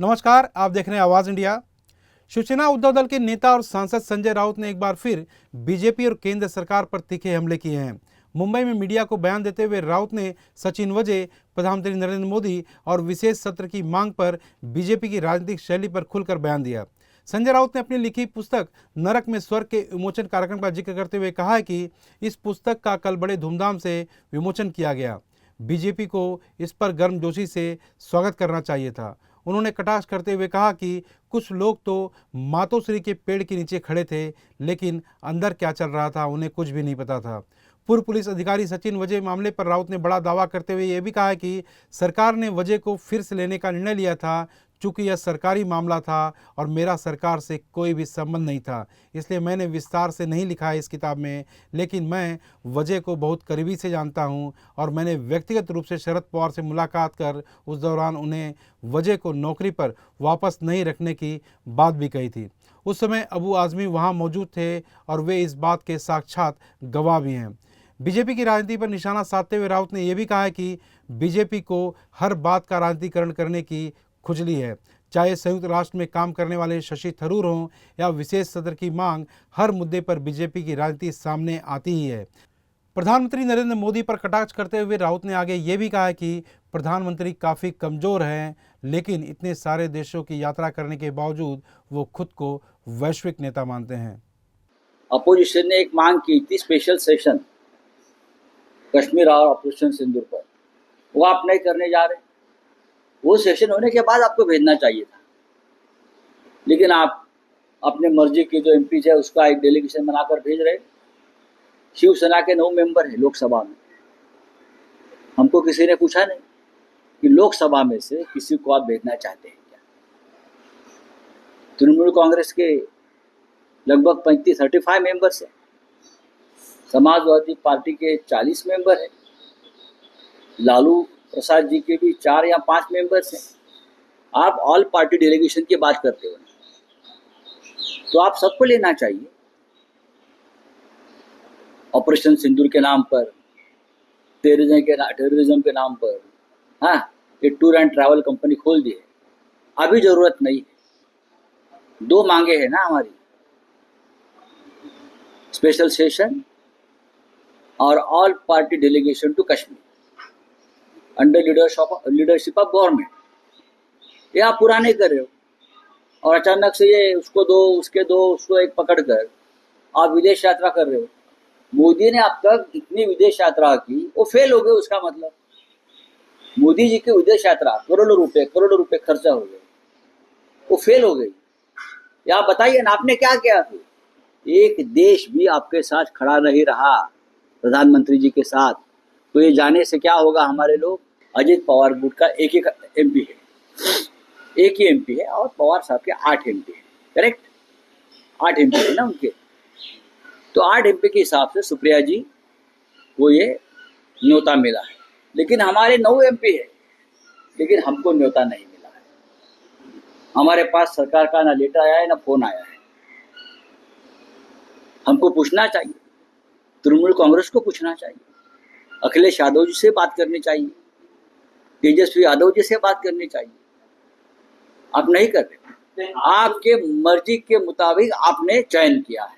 नमस्कार, आप देख रहे हैं आवाज इंडिया। शिवसेना उद्धव दल के नेता और सांसद संजय राउत ने एक बार फिर बीजेपी और केंद्र सरकार पर तीखे हमले किए हैं। मुंबई में मीडिया को बयान देते हुए राउत ने सचिन वजय, प्रधानमंत्री नरेंद्र मोदी और विशेष सत्र की मांग पर बीजेपी की राजनीतिक शैली पर खुलकर बयान दिया। संजय राउत ने अपनी लिखी पुस्तक नरक में स्वर्ग के विमोचन कार्यक्रम का जिक्र करते हुए कहा है कि इस पुस्तक का कल बड़े धूमधाम से विमोचन किया गया। बीजेपी को इस पर गर्मजोशी से स्वागत करना चाहिए था। उन्होंने कटाक्ष करते हुए कहा कि कुछ लोग तो मातोश्री के पेड़ के नीचे खड़े थे, लेकिन अंदर क्या चल रहा था उन्हें कुछ भी नहीं पता था। पूर्व पुलिस अधिकारी सचिन वजय मामले पर राउत ने बड़ा दावा करते हुए यह भी कहा है कि सरकार ने वजय को फिर से लेने का निर्णय लिया था, चूंकि यह सरकारी मामला था और मेरा सरकार से कोई भी संबंध नहीं था, इसलिए मैंने विस्तार से नहीं लिखा है इस किताब में। लेकिन मैं वजय को बहुत करीबी से जानता हूं और मैंने व्यक्तिगत रूप से शरद पवार से मुलाकात कर उस दौरान उन्हें वजय को नौकरी पर वापस नहीं रखने की बात भी कही थी। उस समय अबू आज़मी वहां मौजूद थे और वे इस बात के साक्षात गवाह भी हैं। बीजेपी की राजनीति पर निशाना साधते हुए राउत ने यह भी कहा है कि बीजेपी को हर बात का राजनीतिकरण करने की खुजली है, चाहे संयुक्त राष्ट्र में काम करने वाले शशि थरूर हों या विशेष सत्र की मांग, हर मुद्दे पर बीजेपी की राजनीति सामने आती ही है। प्रधानमंत्री नरेंद्र मोदी पर कटाक्ष करते हुए राउत ने आगे ये भी कहा है कि प्रधानमंत्री काफ़ी कमज़ोर हैं, लेकिन इतने सारे देशों की यात्रा करने के बावजूद वो खुद को वैश्विक नेता मानते हैं। अपोजिशन ने एक मांग की थी स्पेशल सेशन कश्मीर और ऑपरेशन सिंदूर पर, वो आप नहीं करने जा रहे। वो सेशन होने के बाद आपको भेजना चाहिए था, लेकिन आप अपने मर्जी के जो एमपी है उसका एक डेलीगेशन बनाकर भेज रहे। शिवसेना के 9 मेंबर हैं लोकसभा में। हमको किसी ने पूछा नहीं कि लोकसभा में से किसी को आप भेजना चाहते हैं क्या। तृणमूल कांग्रेस के लगभग 35 मेंबर्स हैं, समाजवादी पार्टी के 40 मेंबर हैं, लालू प्रसाद जी के भी 4 या 5 मेंबर्स हैं। आप ऑल पार्टी डेलीगेशन की बात करते हो, तो आप सबको लेना चाहिए। ऑपरेशन सिंदूर के नाम पर, टेररिज्म के नाम पर, हाँ, ये टूर एंड ट्रैवल कंपनी खोल दी है। अभी जरूरत नहीं है। 2 मांगे हैं ना हमारी, स्पेशल सेशन और all party delegation to Kashmir under leadership of government. ये आप पूरा नहीं कर रहे हो और अचानक से ये उसको दो, उसके दो, उसको एक पकड़ कर आप विदेश यात्रा कर रहे हो। मोदी ने अब तक इतनी विदेश यात्रा की, वो फेल हो गए। उसका मतलब मोदी जी की विदेश यात्रा करोड़ों रुपए खर्चा हो गए, वो फेल हो गई। या आप बताइए ना, आपने क्या किया फिर? एक देश भी आपके साथ खड़ा नहीं रहा प्रधानमंत्री जी के साथ, तो ये जाने से क्या होगा। हमारे लोग, अजित पवार गुट का एक एमपी है, एक ही एमपी है, और पवार साहब के 8 एमपी है, करेक्ट? 8 एमपी है ना उनके। तो 8 एमपी के हिसाब से सुप्रिया जी को ये न्योता मिला है, लेकिन हमारे 9 एमपी है, लेकिन हमको न्योता नहीं मिला है। हमारे पास सरकार का ना लेटर आया है ना फोन आया है। हमको पूछना चाहिए, तृणमूल कांग्रेस को पूछना चाहिए, अखिलेश यादव जी से बात करनी चाहिए, तेजस्वी यादव जी से बात करनी चाहिए। आप नहीं कर रहे। आपके मर्जी के मुताबिक आपने चयन किया है।